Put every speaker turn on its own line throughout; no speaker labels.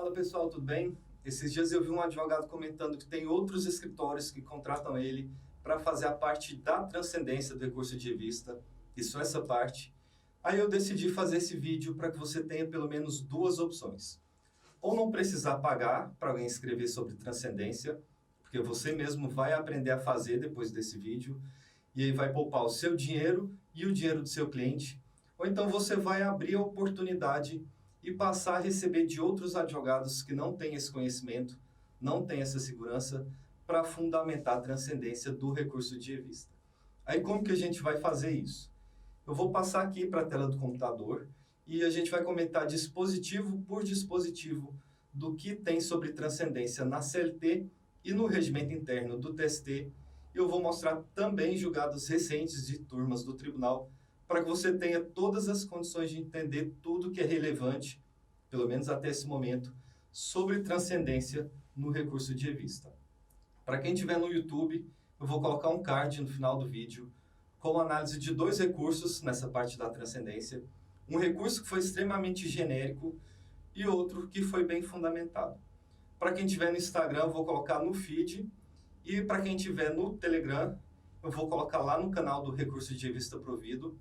Fala pessoal, tudo bem? Esses dias eu vi um advogado comentando que tem outros escritórios que contratam ele para fazer a parte da transcendência do recurso de revista, e só essa parte. Aí eu decidi fazer esse vídeo para que você tenha pelo menos duas opções. Ou não precisar pagar para alguém escrever sobre transcendência, porque você mesmo vai aprender a fazer depois desse vídeo, e aí vai poupar o seu dinheiro e o dinheiro do seu cliente. Ou então você vai abrir a oportunidade e passar a receber de outros advogados que não têm esse conhecimento, não têm essa segurança, para fundamentar a transcendência do recurso de revista. Aí como que a gente vai fazer isso? Eu vou passar aqui para a tela do computador e a gente vai comentar dispositivo por dispositivo do que tem sobre transcendência na CLT e no regimento interno do TST. Eu vou mostrar também julgados recentes de turmas do tribunal, para que você tenha todas as condições de entender tudo que é relevante, pelo menos até esse momento, sobre transcendência no recurso de revista. Para quem estiver no YouTube, eu vou colocar um card no final do vídeo com análise de dois recursos nessa parte da transcendência. Um recurso que foi extremamente genérico e outro que foi bem fundamentado. Para quem estiver no Instagram, eu vou colocar no feed, e para quem estiver no Telegram, eu vou colocar lá no canal do Recurso de Revista Provido.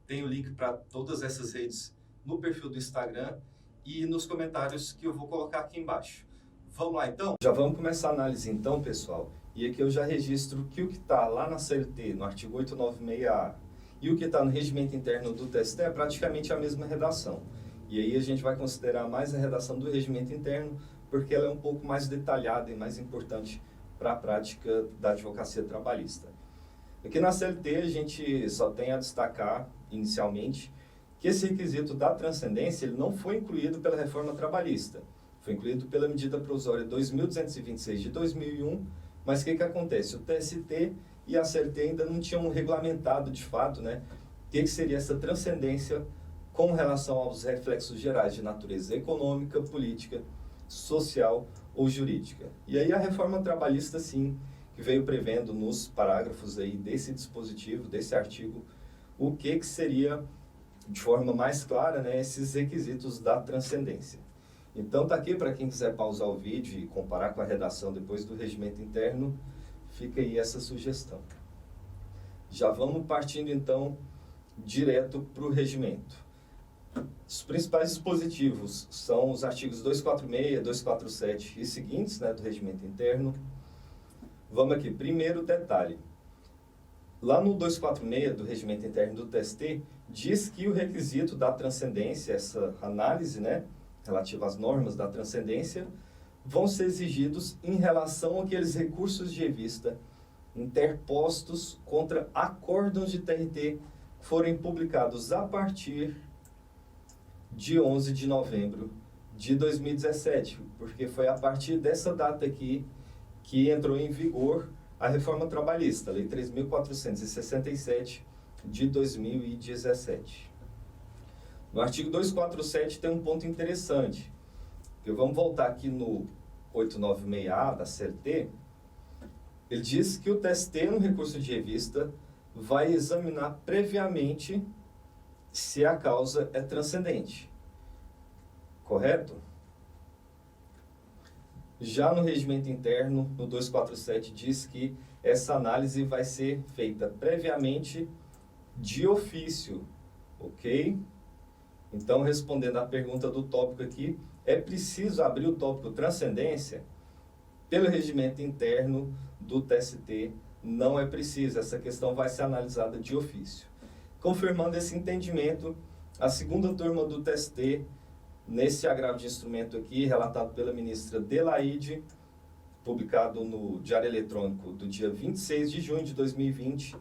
Tem o link para todas essas redes no perfil do Instagram e nos comentários que eu vou colocar aqui embaixo. Vamos lá então? Já vamos começar a análise então, pessoal. E aqui eu já registro que o que está lá na CLT, no artigo 896A, e o que está no regimento interno do TST é praticamente a mesma redação. E aí a gente vai considerar mais a redação do regimento interno, porque ela é um pouco mais detalhada e mais importante para a prática da advocacia trabalhista. Aqui na CLT a gente só tem a destacar, inicialmente, que esse requisito da transcendência ele não foi incluído pela reforma trabalhista. Foi incluído pela medida provisória 2226 de 2001, mas o que acontece? O TST e a CLT ainda não tinham regulamentado de fato, né, o que seria essa transcendência com relação aos reflexos gerais de natureza econômica, política, social ou jurídica. E aí a reforma trabalhista, sim, que veio prevendo nos parágrafos aí desse dispositivo, desse artigo, o que seria, de forma mais clara, né, esses requisitos da transcendência. Então tá aqui para quem quiser pausar o vídeo e comparar com a redação depois do regimento interno, fica aí essa sugestão. Já vamos partindo então direto para o regimento. Os principais dispositivos são os artigos 246, 247 e seguintes, né, do regimento interno. Vamos aqui, primeiro detalhe. Lá no 246 do regimento interno do TST, diz que o requisito da transcendência, essa análise, né, relativa às normas da transcendência, vão ser exigidos em relação àqueles recursos de revista interpostos contra acórdãos de TRT que forem publicados a partir de 11 de novembro de 2017, porque foi a partir dessa data aqui que entrou em vigor a reforma trabalhista, Lei 3.467 de 2017. No artigo 247 tem um ponto interessante, que vamos voltar aqui no 896A da CLT. Ele diz que o TST no recurso de revista vai examinar previamente se a causa é transcendente. Correto? Já no regimento interno, no 247, diz que essa análise vai ser feita previamente de ofício, ok? Então, respondendo à pergunta do tópico aqui, é preciso abrir o tópico transcendência? Pelo regimento interno do TST, não é preciso, essa questão vai ser analisada de ofício. Confirmando esse entendimento, a segunda turma do TST, nesse agravo de instrumento aqui, relatado pela ministra Delaide, publicado no Diário Eletrônico do dia 26 de junho de 2020, o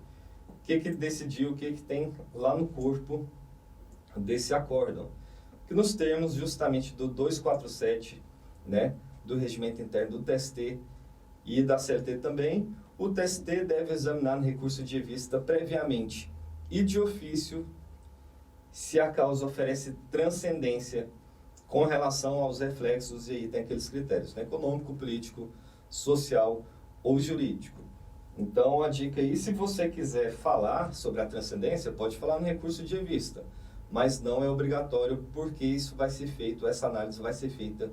que decidiu, o que tem lá no corpo desse acórdão? Que nos termos justamente do 247, né, do regimento interno do TST e da CLT também, o TST deve examinar no recurso de revista previamente e de ofício se a causa oferece transcendência com relação aos reflexos, e aí tem aqueles critérios, né, econômico, político, social ou jurídico. Então, a dica aí, se você quiser falar sobre a transcendência, pode falar no recurso de revista, mas não é obrigatório, porque isso vai ser feito, essa análise vai ser feita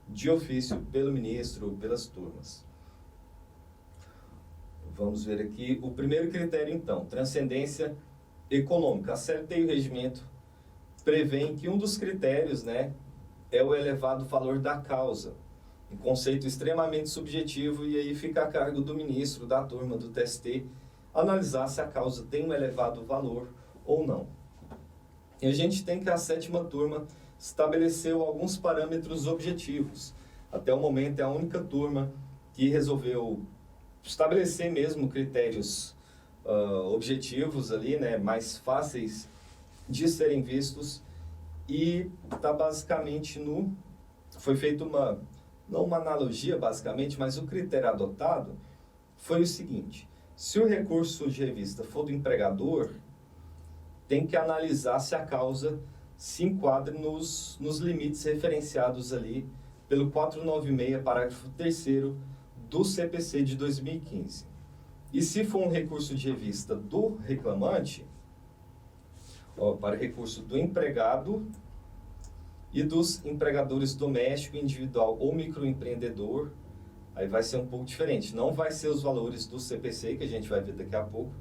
de ofício pelo ministro ou pelas turmas. Vamos ver aqui o primeiro critério, então, transcendência econômica. A CLT e o regimento prevêem que um dos critérios, né, é o elevado valor da causa, um conceito extremamente subjetivo, e aí fica a cargo do ministro, da turma, do TST, analisar se a causa tem um elevado valor ou não. E a gente tem que a sétima turma estabeleceu alguns parâmetros objetivos. Até o momento é a única turma que resolveu estabelecer mesmo critérios objetivos ali, né, mais fáceis de serem vistos, e está basicamente foi feita não uma analogia basicamente, mas o critério adotado foi o seguinte: se o recurso de revista for do empregador, tem que analisar se a causa se enquadra nos limites referenciados ali pelo 496, parágrafo 3º do CPC de 2015. E se for um recurso de revista do reclamante, para recurso do empregado e dos empregadores doméstico, individual ou microempreendedor, aí vai ser um pouco diferente. Não vai ser os valores do CPC, que a gente vai ver daqui a pouco,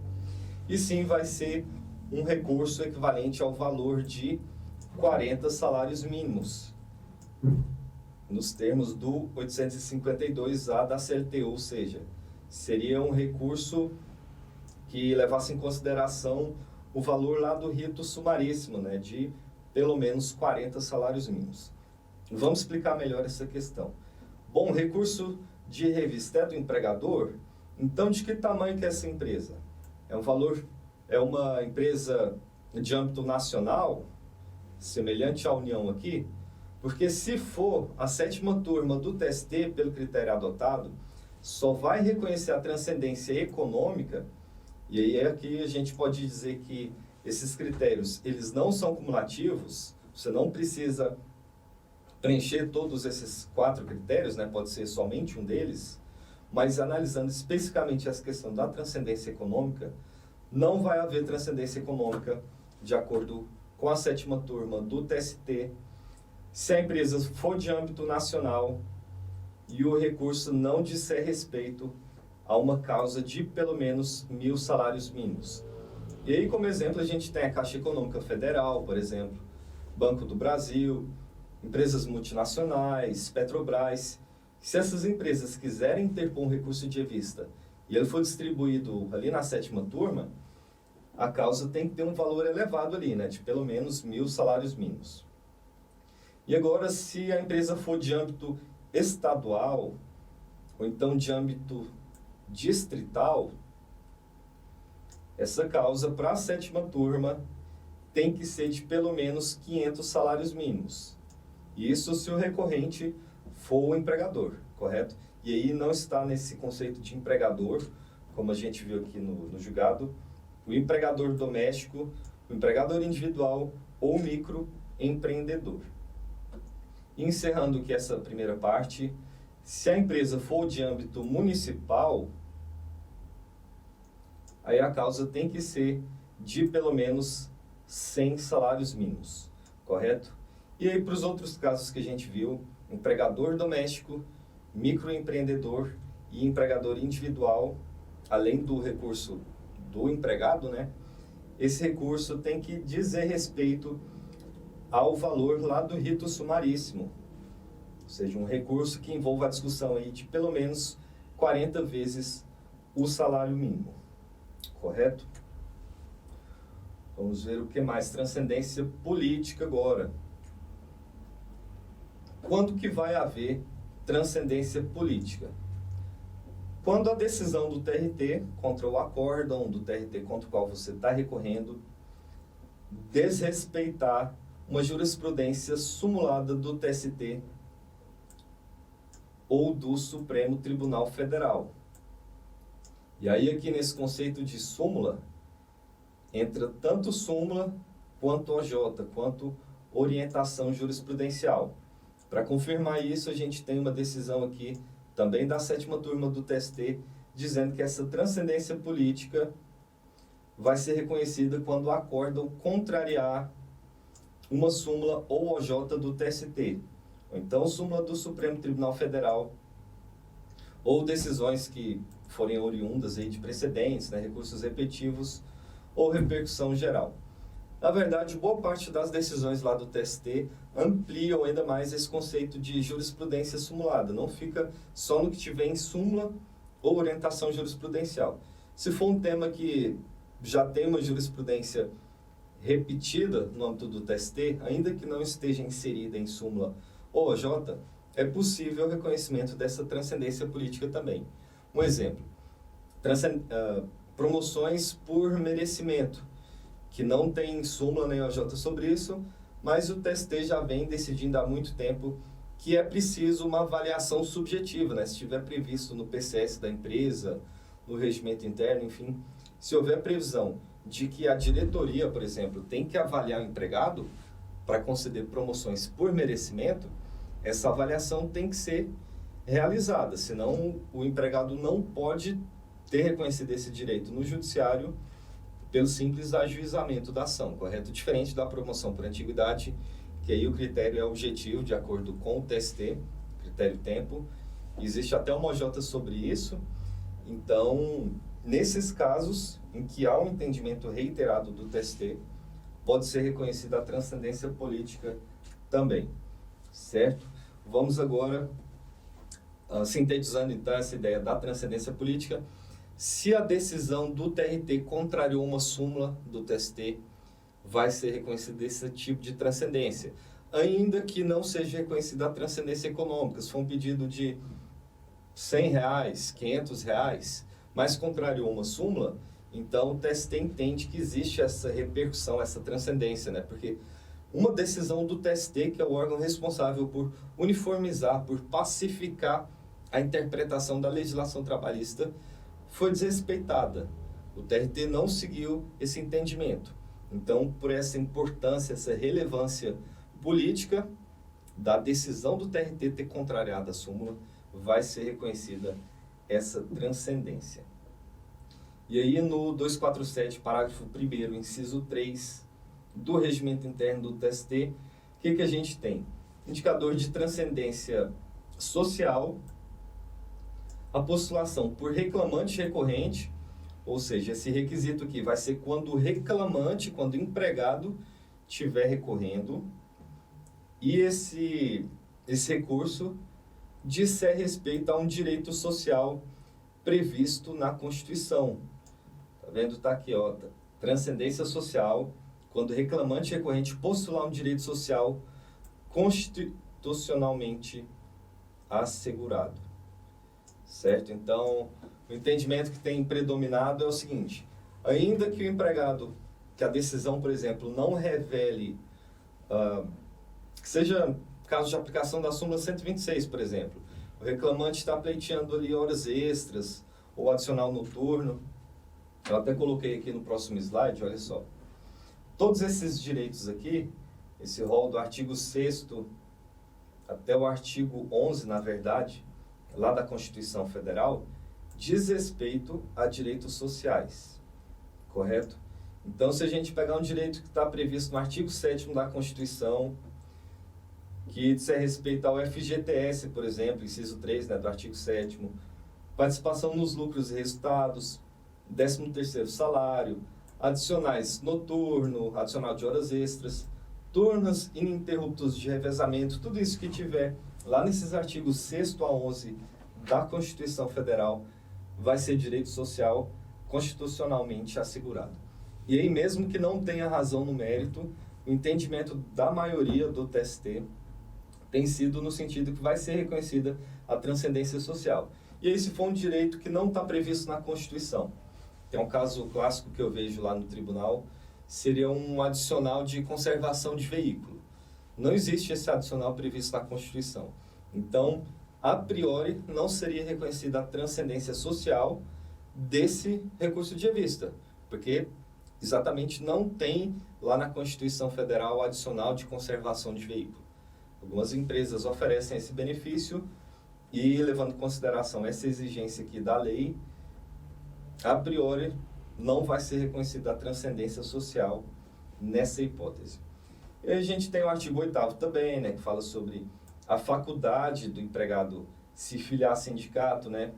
e sim vai ser um recurso equivalente ao valor de 40 salários mínimos, nos termos do 852A da CLT, ou seja, seria um recurso que levasse em consideração o valor lá do rito sumaríssimo, né, de pelo menos 40 salários mínimos. Vamos explicar melhor essa questão. Bom, recurso de revista é do empregador, então de que tamanho que é essa empresa? É uma empresa de âmbito nacional, semelhante à União aqui? Porque se for a sétima turma do TST, pelo critério adotado, só vai reconhecer a transcendência econômica, e aí é que a gente pode dizer que esses critérios, eles não são cumulativos, você não precisa preencher todos esses 4 critérios, né? Pode ser somente um deles, mas analisando especificamente essa questão da transcendência econômica, não vai haver transcendência econômica de acordo com a sétima turma do TST, se a empresa for de âmbito nacional e o recurso não disser respeito a uma causa de pelo menos 1.000 salários mínimos. E aí, como exemplo, a gente tem a Caixa Econômica Federal, por exemplo, Banco do Brasil, empresas multinacionais, Petrobras. Se essas empresas quiserem interpor um recurso de revista e ele for distribuído ali na sétima turma, a causa tem que ter um valor elevado ali, né, de pelo menos 1.000 salários mínimos. E agora, se a empresa for de âmbito estadual, ou então de âmbito distrital, essa causa para a sétima turma tem que ser de pelo menos 500 salários mínimos. Isso se o recorrente for o empregador, correto? E aí não está nesse conceito de empregador, como a gente viu aqui no julgado, o empregador doméstico, o empregador individual ou microempreendedor. Encerrando aqui essa primeira parte, se a empresa for de âmbito municipal, aí a causa tem que ser de pelo menos 100 salários mínimos, correto? E aí para os outros casos que a gente viu, empregador doméstico, microempreendedor e empregador individual, além do recurso do empregado, né? Esse recurso tem que dizer respeito ao valor lá do rito sumaríssimo, ou seja, um recurso que envolva a discussão aí de pelo menos 40 vezes o salário mínimo, correto? Vamos ver o que mais, transcendência política agora. Quando que vai haver transcendência política? Quando a decisão do TRT contra o acórdão do TRT contra o qual você está recorrendo desrespeitar uma jurisprudência sumulada do TST ou do Supremo Tribunal Federal. E aí aqui nesse conceito de súmula, entra tanto súmula quanto OJ, quanto orientação jurisprudencial. Para confirmar isso, a gente tem uma decisão aqui, também da sétima turma do TST, dizendo que essa transcendência política vai ser reconhecida quando o acórdão contrariar uma súmula ou OJ do TST. ou então súmula do Supremo Tribunal Federal, ou decisões que forem oriundas aí de precedentes, né, recursos repetitivos ou repercussão geral. Na verdade, boa parte das decisões lá do TST ampliam ainda mais esse conceito de jurisprudência simulada. Não fica só no que tiver em súmula ou orientação jurisprudencial. Se for um tema que já tem uma jurisprudência repetida no âmbito do TST, ainda que não esteja inserida em súmula ou OJ, é possível o reconhecimento dessa transcendência política também. Um exemplo, promoções por merecimento, que não tem súmula nem OJ sobre isso, mas o TST já vem decidindo há muito tempo que é preciso uma avaliação subjetiva, né? Se estiver previsto no PCS da empresa, no regimento interno, enfim, se houver previsão de que a diretoria, por exemplo, tem que avaliar o empregado para conceder promoções por merecimento, essa avaliação tem que ser realizada, senão o empregado não pode ter reconhecido esse direito no judiciário pelo simples ajuizamento da ação, correto? Diferente da promoção por antiguidade, que aí o critério é objetivo, de acordo com o TST, critério tempo. Existe até uma OJ sobre isso. Então, nesses casos em que há um entendimento reiterado do TST, pode ser reconhecida a transcendência política também, certo? Vamos agora, sintetizando então essa ideia da transcendência política. Se a decisão do TRT contrariou uma súmula do TST, vai ser reconhecido esse tipo de transcendência, ainda que não seja reconhecida a transcendência econômica. Se for um pedido de R$100, R$500, mas contrariou uma súmula, então o TST entende que existe essa repercussão, essa transcendência, né? Porque uma decisão do TST, que é o órgão responsável por uniformizar, por pacificar a interpretação da legislação trabalhista, foi desrespeitada. O TRT não seguiu esse entendimento. Então, por essa importância, essa relevância política da decisão do TRT ter contrariado a súmula, vai ser reconhecida essa transcendência. E aí, no 247, parágrafo 1º, inciso 3 do regimento interno do TST, o que a gente tem? Indicador de transcendência social, a postulação por reclamante recorrente, ou seja, esse requisito aqui vai ser quando o reclamante, quando o empregado estiver recorrendo, e esse recurso disser respeito a um direito social previsto na Constituição. Tá vendo? Tá aqui, ó, transcendência social, quando o reclamante recorrente postular um direito social constitucionalmente assegurado. Certo? Então, o entendimento que tem predominado é o seguinte: ainda que o empregado, que a decisão, por exemplo, não revele, que seja caso de aplicação da súmula 126, por exemplo, o reclamante está pleiteando ali horas extras ou adicional noturno. Eu até coloquei aqui no próximo slide, olha só. Todos esses direitos aqui, esse rol do artigo 6º até o artigo 11, na verdade, lá da Constituição Federal, diz respeito a direitos sociais, correto? Então, se a gente pegar um direito que está previsto no artigo 7º da Constituição, que diz respeito ao FGTS, por exemplo, inciso 3, né, do artigo 7º, participação nos lucros e resultados, 13º salário, adicionais noturno, adicional de horas extras, turnos ininterruptos de revezamento, tudo isso que tiver lá nesses artigos 6º a 11 da Constituição Federal vai ser direito social constitucionalmente assegurado. E aí, mesmo que não tenha razão no mérito, o entendimento da maioria do TST tem sido no sentido que vai ser reconhecida a transcendência social. E aí, se for um direito que não está previsto na Constituição, tem um caso clássico que eu vejo lá no tribunal, seria um adicional de conservação de veículo. Não existe esse adicional previsto na Constituição. Então, a priori, não seria reconhecida a transcendência social desse recurso de revista, porque exatamente não tem lá na Constituição Federal adicional de conservação de veículo. Algumas empresas oferecem esse benefício e, levando em consideração essa exigência aqui da lei, a priori não vai ser reconhecida a transcendência social nessa hipótese. E a gente tem o artigo 8º também, né, que fala sobre a faculdade do empregado se filiar a sindicato, né?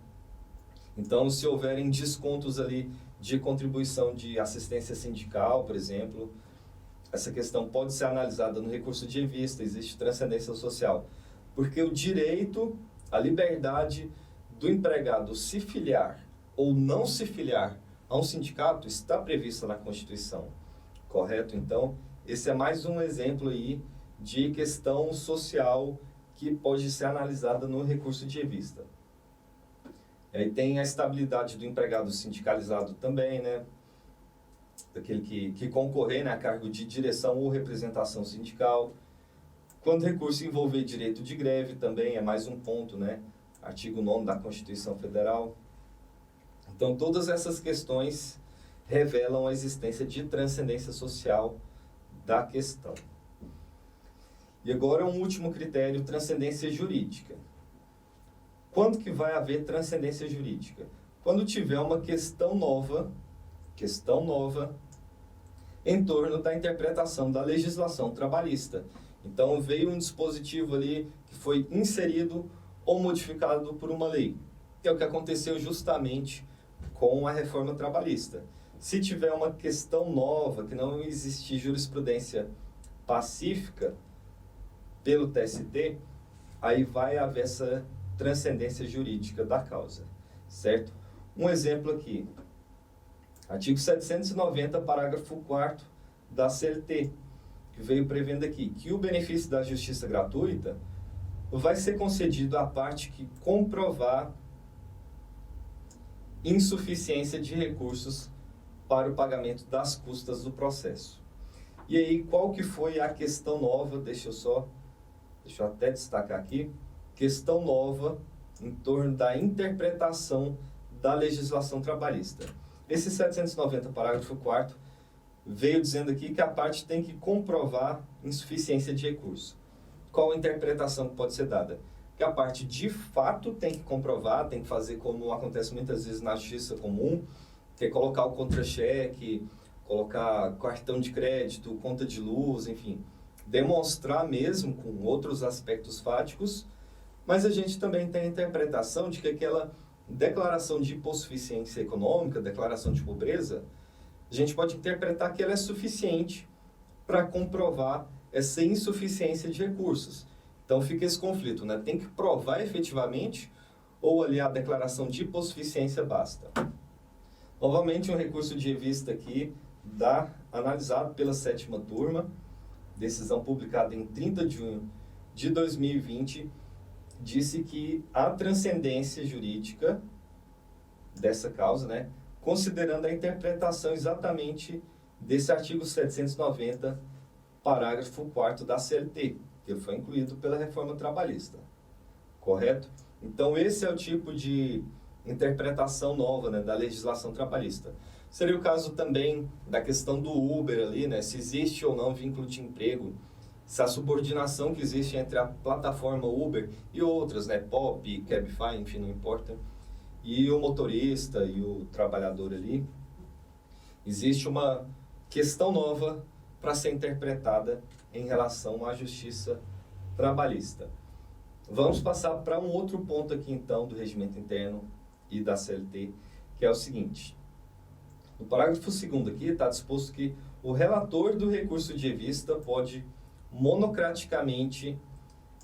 Então, se houverem descontos ali de contribuição de assistência sindical, por exemplo, essa questão pode ser analisada no recurso de revista, existe transcendência social. Porque o direito, a liberdade do empregado se filiar ou não se filiar a um sindicato está prevista na Constituição, correto? Então, esse é mais um exemplo aí de questão social que pode ser analisada no recurso de revista. Aí tem a estabilidade do empregado sindicalizado também, né? Daquele que concorrer, né, a cargo de direção ou representação sindical. Quando o recurso envolver direito de greve também é mais um ponto, né? Artigo 9º da Constituição Federal. Então, todas essas questões revelam a existência de transcendência social da questão. E agora um último critério, transcendência jurídica. Quando que vai haver transcendência jurídica? Quando tiver uma questão nova em torno da interpretação da legislação trabalhista. Então, veio um dispositivo ali que foi inserido ou modificado por uma lei, que é o que aconteceu justamente com a reforma trabalhista. Se tiver uma questão nova, que não existe jurisprudência pacífica pelo TST, aí vai haver essa transcendência jurídica da causa, certo? Um exemplo aqui, artigo 790, parágrafo 4º da CLT, que veio prevendo aqui que o benefício da justiça gratuita vai ser concedido à parte que comprovar insuficiência de recursos para o pagamento das custas do processo. E aí, qual que foi a questão nova? Deixa eu até destacar aqui. Questão nova em torno da interpretação da legislação trabalhista. Esse 790, parágrafo 4º, veio dizendo aqui que a parte tem que comprovar insuficiência de recurso. Qual a interpretação que pode ser dada? Que a parte de fato tem que comprovar, tem que fazer como acontece muitas vezes na justiça comum, que é colocar o contra-cheque, colocar cartão de crédito, conta de luz, enfim, demonstrar mesmo com outros aspectos fáticos, mas a gente também tem a interpretação de que aquela declaração de hipossuficiência econômica, declaração de pobreza, a gente pode interpretar que ela é suficiente para comprovar essa insuficiência de recursos. Então fica esse conflito, né? Tem que provar efetivamente ou ali a declaração de hipossuficiência basta. Novamente um recurso de revista aqui, analisado pela 7ª turma, decisão publicada em 30 de junho de 2020, disse que a transcendência jurídica dessa causa, né, considerando a interpretação exatamente desse artigo 790, parágrafo 4º da CLT, que foi incluído pela reforma trabalhista, correto? Então, esse é o tipo de interpretação nova, né, da legislação trabalhista. Seria o caso também da questão do Uber ali, né, se existe ou não vínculo de emprego, se a subordinação que existe entre a plataforma Uber e outras, né, Pop, Cabify, enfim, não importa, e o motorista e o trabalhador ali, existe uma questão nova para ser interpretada em relação à justiça trabalhista. Vamos passar para um outro ponto aqui, então, do regimento interno e da CLT, que é o seguinte. No parágrafo 2º aqui está disposto que o relator do recurso de revista pode monocraticamente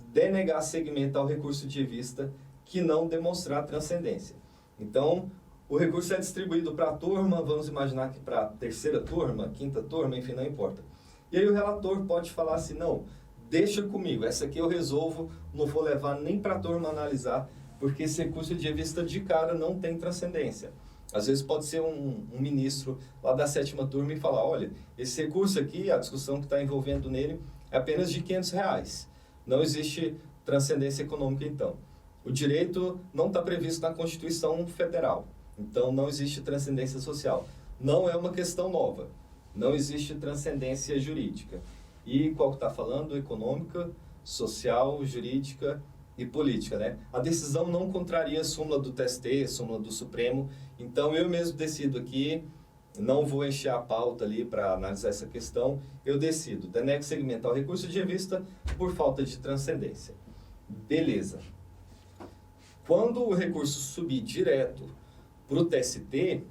denegar seguimento ao recurso de revista que não demonstrar transcendência. Então, o recurso é distribuído para a turma, vamos imaginar que para a 3ª turma, 5ª turma, enfim, não importa. E aí o relator pode falar assim, não, deixa comigo, essa aqui eu resolvo, não vou levar nem para a turma analisar, porque esse recurso de revista de cara não tem transcendência. Às vezes pode ser um ministro lá da 7ª turma e falar, olha, esse recurso aqui, a discussão que está envolvendo nele é apenas de R$500. Não existe transcendência econômica, então. O direito não está previsto na Constituição Federal, então não existe transcendência social. Não é uma questão nova, não existe transcendência jurídica. E qual que está falando? Econômica, social, jurídica e política, né? A decisão não contraria a súmula do TST, a súmula do Supremo, então eu mesmo decido aqui, não vou encher a pauta ali para analisar essa questão, eu decido, denego segmento ao recurso de revista por falta de transcendência. Beleza. Quando o recurso subir direto para o TST,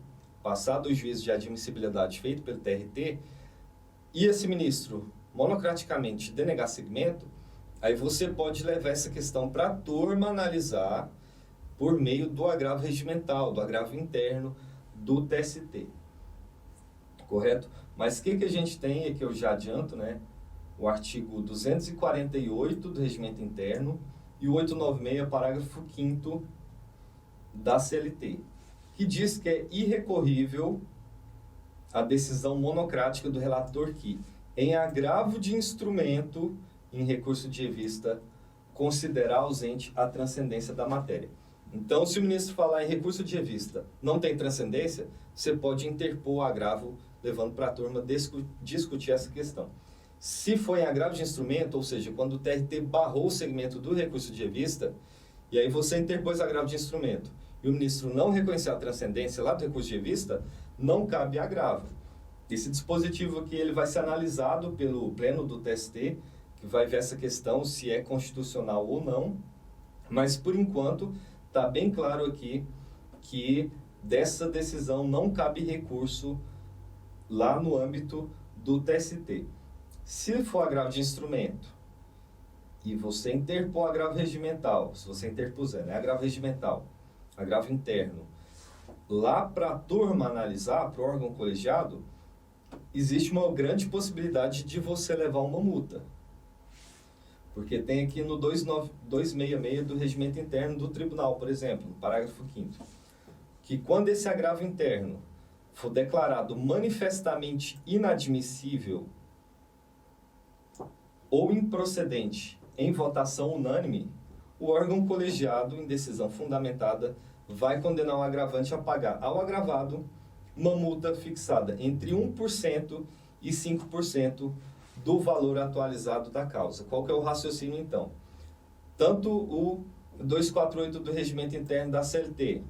passado o juízo de admissibilidade feito pelo TRT, e esse ministro monocraticamente denegar segmento, aí você pode levar essa questão para a turma analisar por meio do agravo regimental, do agravo interno do TST. Correto? Mas o que a gente tem, é que eu já adianto, né? O artigo 248 do Regimento Interno e o 896, parágrafo 5º da CLT, que diz que é irrecorrível a decisão monocrática do relator que, em agravo de instrumento, em recurso de revista, considerar ausente a transcendência da matéria. Então, se o ministro falar em recurso de revista não tem transcendência, você pode interpor o agravo, levando para a turma discutir essa questão. Se for em agravo de instrumento, ou seja, quando o TRT barrou o segmento do recurso de revista, e aí você interpôs agravo de instrumento, e o ministro não reconheceu a transcendência lá do recurso de revista, não cabe agravo. Esse dispositivo aqui ele vai ser analisado pelo pleno do TST, que vai ver essa questão se é constitucional ou não, mas por enquanto está bem claro aqui que dessa decisão não cabe recurso lá no âmbito do TST. Se for agravo de instrumento e você interpor agravo regimental, se você interpuser, né, agravo regimental, agravo interno, lá para a turma analisar, para o órgão colegiado, existe uma grande possibilidade de você levar uma multa. Porque tem aqui no 266 do Regimento Interno do Tribunal, por exemplo, no parágrafo 5º, que quando esse agravo interno for declarado manifestamente inadmissível ou improcedente em votação unânime, o órgão colegiado, em decisão fundamentada, vai condenar o agravante a pagar ao agravado uma multa fixada entre 1% e 5% do valor atualizado da causa. Qual que é o raciocínio, então? Tanto o 248 do Regimento Interno da CLT,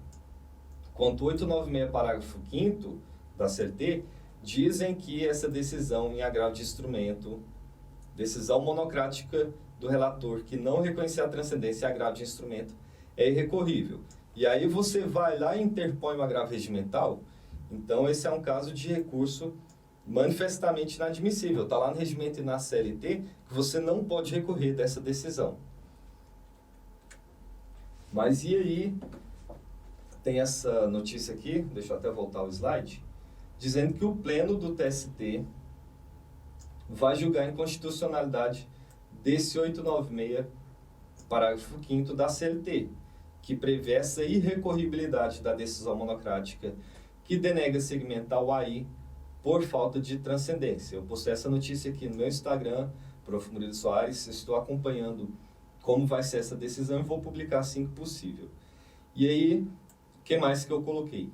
quanto o 896, parágrafo 5º da CLT, dizem que essa decisão em agravo de instrumento, decisão monocrática do relator que não reconhecer a transcendência e agravo de instrumento, é irrecorrível. E aí você vai lá e interpõe um agravo regimental, então esse é um caso de recurso manifestamente inadmissível. Está lá no regimento e na CLT que você não pode recorrer dessa decisão. Mas e aí, tem essa notícia aqui, deixa eu até voltar o slide, dizendo que o pleno do TST vai julgar a inconstitucionalidade desse 896, parágrafo 5º da CLT, que prevê essa irrecorribilidade da decisão monocrática que denega segmento ao AI por falta de transcendência. Eu postei essa notícia aqui no meu Instagram, Prof. Murilo Soares, estou acompanhando como vai ser essa decisão e vou publicar assim que possível. E aí, o que mais que eu coloquei?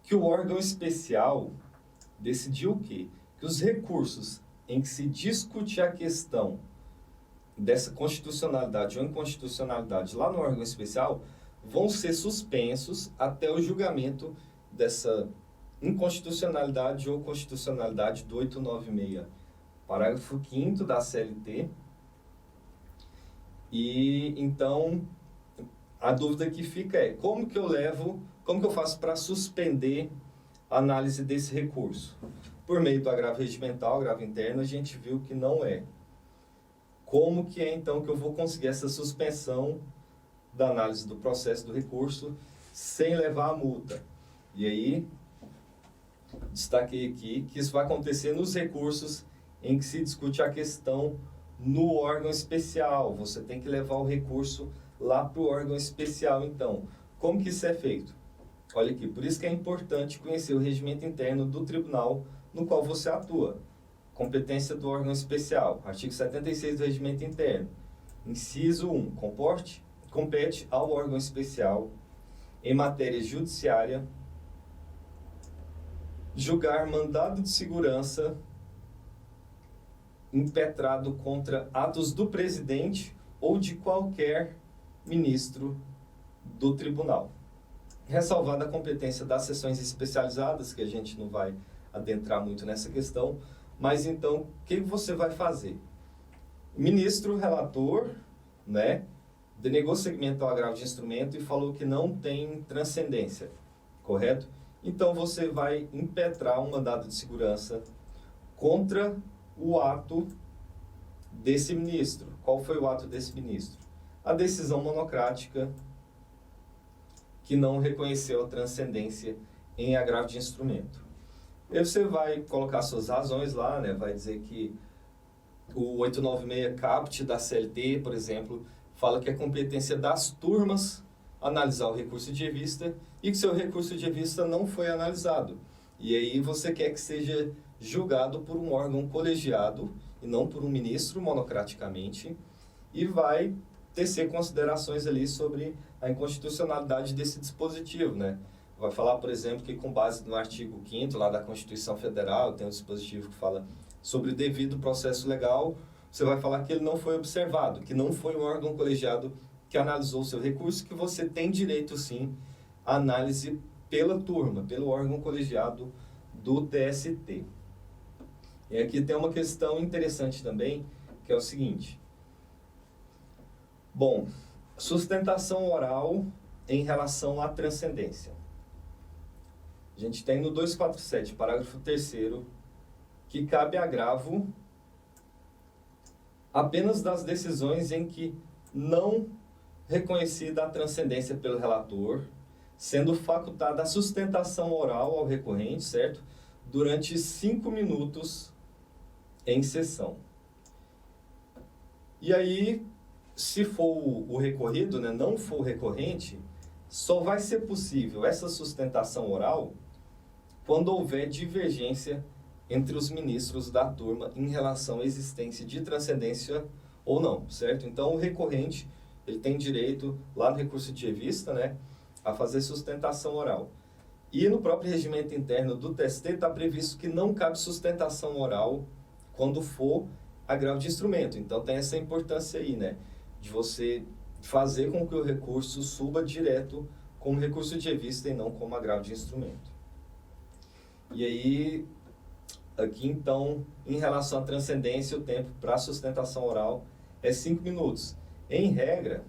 Que o órgão especial decidiu o quê? Que os recursos em que se discute a questão dessa constitucionalidade ou inconstitucionalidade lá no órgão especial vão ser suspensos até o julgamento dessa inconstitucionalidade ou constitucionalidade do 896, parágrafo 5º da CLT. E então a dúvida que fica é como que eu faço para suspender a análise desse recurso? Por meio do agravo regimental, agravo interno, a gente viu que não é. Como que é então que eu vou conseguir essa suspensão da análise do processo do recurso sem levar a multa? E aí, destaquei aqui que isso vai acontecer nos recursos em que se discute a questão no órgão especial. Você tem que levar o recurso lá para o órgão especial, então. Como que isso é feito? Olha aqui, por isso que é importante conhecer o regimento interno do tribunal no qual você atua. Competência do órgão especial, artigo 76 do regimento interno. Inciso 1, compete ao órgão especial, em matéria judiciária, julgar mandado de segurança impetrado contra atos do presidente ou de qualquer ministro do tribunal. Ressalvada a competência das sessões especializadas, que a gente não vai adentrar muito nessa questão, mas então, o que você vai fazer? Ministro relator, né, denegou segmento ao agravo de instrumento e falou que não tem transcendência, correto? Então você vai impetrar um mandado de segurança contra o ato desse ministro. Qual foi o ato desse ministro? A decisão monocrática que não reconheceu a transcendência em agravo de instrumento. E você vai colocar suas razões lá, né? Vai dizer que o 896 caput da CLT, por exemplo, fala que é competência das turmas analisar o recurso de revista e que seu recurso de revista não foi analisado. E aí você quer que seja julgado por um órgão colegiado e não por um ministro monocraticamente, e vai tecer considerações ali sobre a inconstitucionalidade desse dispositivo, né? Vai falar, por exemplo, que com base no artigo 5º lá da Constituição Federal, tem um dispositivo que fala sobre o devido processo legal, você vai falar que ele não foi observado, que não foi um órgão colegiado que analisou o seu recurso, que você tem direito, sim, à análise pela turma, pelo órgão colegiado do TST. E aqui tem uma questão interessante também, que é o seguinte. Bom, sustentação oral em relação à transcendência. A gente tem no 247, parágrafo 3º, que cabe agravo apenas das decisões em que não reconhecida a transcendência pelo relator, sendo facultada a sustentação oral ao recorrente, certo? Durante 5 minutos em sessão. E aí, se for o recorrido, né, não for o recorrente, só vai ser possível essa sustentação oral quando houver divergência entre os ministros da turma em relação à existência de transcendência ou não, certo? Então, o recorrente, ele tem direito, lá no recurso de revista, né, a fazer sustentação oral. E no próprio regimento interno do TST está previsto que não cabe sustentação oral quando for agravo de instrumento. Então, tem essa importância aí, né, de você fazer com que o recurso suba direto como recurso de revista e não como agravo de instrumento. E aí, aqui então, em relação à transcendência, o tempo para sustentação oral é 5 minutos. Em regra,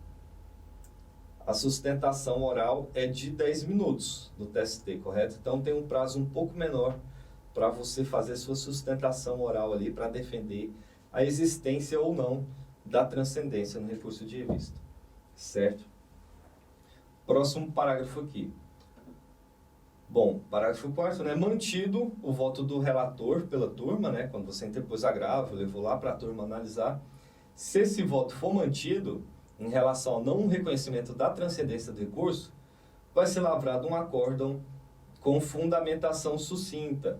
a sustentação oral é de 10 minutos no TST, correto? Então tem um prazo um pouco menor para você fazer sua sustentação oral ali para defender a existência ou não da transcendência no recurso de revista, certo? Próximo parágrafo aqui. Bom, parágrafo 4º, né? Mantido o voto do relator pela turma, né? Quando você interpôs agravo, levou lá para a turma analisar. Se esse voto for mantido, em relação ao não reconhecimento da transcendência do recurso, vai ser lavrado um acórdão com fundamentação sucinta,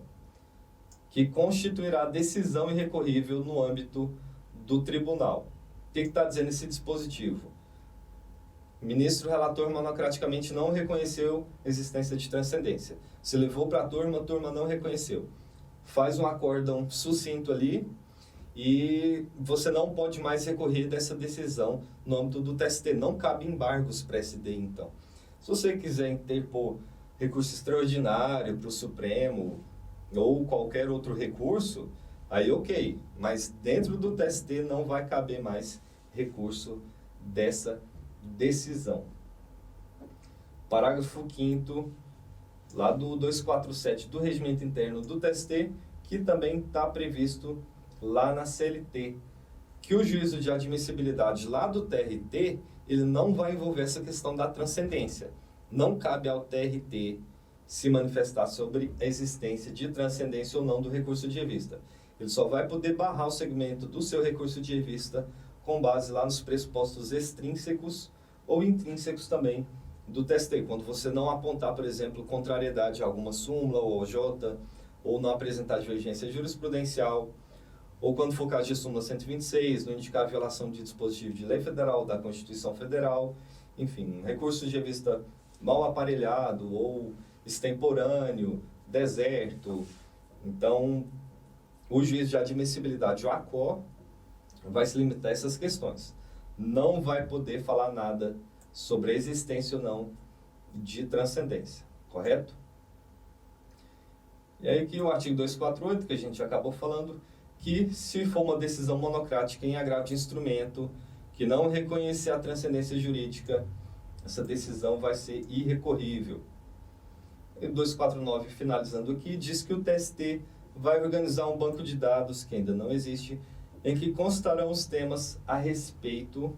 que constituirá decisão irrecorrível no âmbito do tribunal. O que está dizendo esse dispositivo? O ministro relator monocraticamente não reconheceu a existência de transcendência. Se levou para a turma não reconheceu. Faz um acórdão sucinto ali e você não pode mais recorrer dessa decisão no âmbito do TST. Não cabe embargos para SD, então. Se você quiser interpor recurso extraordinário para o Supremo ou qualquer outro recurso, aí ok. Mas dentro do TST não vai caber mais recurso dessa decisão. Parágrafo 5º, lá do 247 do Regimento Interno do TST, que também está previsto lá na CLT, que o juízo de admissibilidade lá do TRT, ele não vai envolver essa questão da transcendência. Não cabe ao TRT se manifestar sobre a existência de transcendência ou não do recurso de revista. Ele só vai poder barrar o segmento do seu recurso de revista com base lá nos pressupostos extrínsecos ou intrínsecos também do TST. Quando você não apontar, por exemplo, contrariedade a alguma súmula ou OJ, ou não apresentar divergência jurisprudencial, ou quando for caso de súmula 126, não indicar violação de dispositivo de lei federal, da Constituição Federal, enfim, recurso de revista mal aparelhado ou extemporâneo, deserto. Então, o juiz de admissibilidade, o ACO, vai se limitar a essas questões. Não vai poder falar nada sobre a existência ou não de transcendência, correto? E aí que o artigo 248, que a gente acabou falando, que se for uma decisão monocrática em agravo de instrumento, que não reconhecer a transcendência jurídica, essa decisão vai ser irrecorrível. E 249, finalizando aqui, diz que o TST vai organizar um banco de dados, que ainda não existe, em que constarão os temas a respeito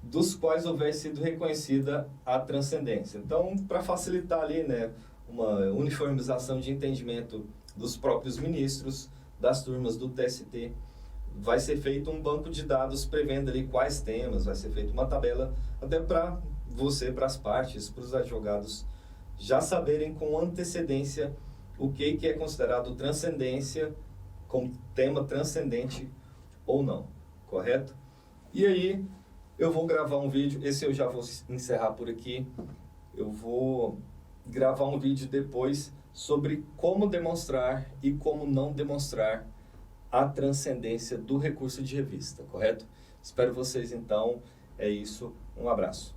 dos quais houver sido reconhecida a transcendência. Então, para facilitar ali, né, uma uniformização de entendimento dos próprios ministros, das turmas do TST, vai ser feito um banco de dados prevendo ali quais temas, vai ser feita uma tabela, até para você, para as partes, para os advogados, já saberem com antecedência o que é considerado transcendência como tema transcendente ou não, correto? E aí, eu vou gravar um vídeo, esse eu já vou encerrar por aqui, eu vou gravar um vídeo depois sobre como demonstrar e como não demonstrar a transcendência do recurso de revista, correto? Espero vocês então, é isso, um abraço.